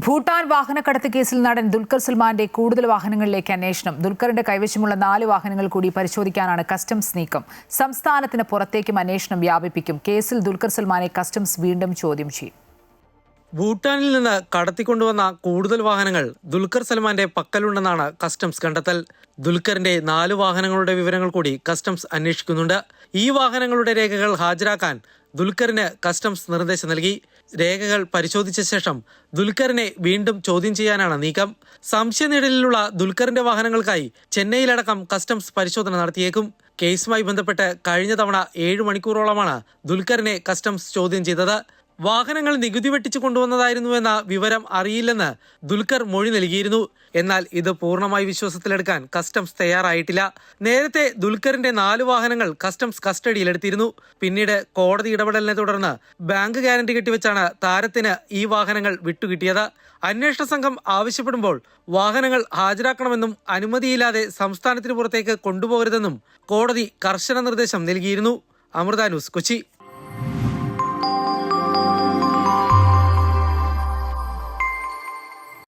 ഭൂട്ടാൻ വാഹനക്കടത്ത് കേസിൽ നടൻ ദുൽഖർ സൽമാന്റെ കൂടുതൽ വാഹനങ്ങളിലേക്ക് അന്വേഷണം. ദുൽഖറിന്റെ കൈവശമുള്ള 4 വാഹനങ്ങൾ കൂടി പരിശോധിക്കാനാണ് കസ്റ്റംസ് നീക്കം. സംസ്ഥാനത്തിന് പുറത്തേക്കും അന്വേഷണം വ്യാപിപ്പിക്കും. കേസിൽ ദുൽഖർ സൽമാനെ കസ്റ്റംസ് വീണ്ടും ചോദ്യം ചെയ്യും. ഭൂട്ടാനിൽ നിന്ന് കടത്തിക്കൊണ്ടുവന്ന കൂടുതൽ വാഹനങ്ങൾ ദുൽഖർ സൽമാന്റെ പക്കലുണ്ടെന്നാണ് കസ്റ്റംസ് കണ്ടെത്തൽ. ദുൽഖറിന്റെ 4 വാഹനങ്ങളുടെ വിവരങ്ങൾ കൂടി കസ്റ്റംസ് അന്വേഷിക്കുന്നുണ്ട്. ഈ വാഹനങ്ങളുടെ രേഖകൾ ഹാജരാക്കാൻ ദുൽഖറിന് കസ്റ്റംസ് നിർദ്ദേശം നൽകി. രേഖകൾ പരിശോധിച്ച ശേഷം ദുൽഖറിനെ വീണ്ടും ചോദ്യം ചെയ്യാനാണ് നീക്കം. സംശയനിഴലിലുള്ള ദുൽഖറിന്റെ വാഹനങ്ങൾക്കായി ചെന്നൈയിലടക്കം കസ്റ്റംസ് പരിശോധന നടത്തിയേക്കും. കേസുമായി ബന്ധപ്പെട്ട് കഴിഞ്ഞ തവണ 7 മണിക്കൂറോളമാണ് ദുൽഖറിനെ കസ്റ്റംസ് ചോദ്യം ചെയ്തത്. വാഹനങ്ങൾ നികുതി വെട്ടിച്ചു കൊണ്ടുവന്നതായിരുന്നുവെന്ന വിവരം അറിയില്ലെന്ന് ദുൽഖർ മൊഴി നൽകിയിരുന്നു. എന്നാൽ ഇത് പൂർണ്ണമായി വിശ്വാസത്തിലെടുക്കാൻ കസ്റ്റംസ് തയ്യാറായിട്ടില്ല. നേരത്തെ ദുൽഖറിന്റെ 4 വാഹനങ്ങൾ കസ്റ്റംസ് കസ്റ്റഡിയിലെടുത്തിരുന്നു. പിന്നീട് കോടതി ഇടപെടലിനെ തുടർന്ന് ബാങ്ക് ഗ്യാരണ്ടി കെട്ടിവെച്ചാണ് താരത്തിന് ഈ വാഹനങ്ങൾ വിട്ടുകിട്ടിയത്. അന്വേഷണ സംഘം ആവശ്യപ്പെടുമ്പോൾ വാഹനങ്ങൾ ഹാജരാക്കണമെന്നും അനുമതിയില്ലാതെ സംസ്ഥാനത്തിന് പുറത്തേക്ക് കൊണ്ടുപോകരുതെന്നും കോടതി കർശന നിർദ്ദേശം നൽകിയിരുന്നു. അമൃത ന്യൂസ്, കൊച്ചി.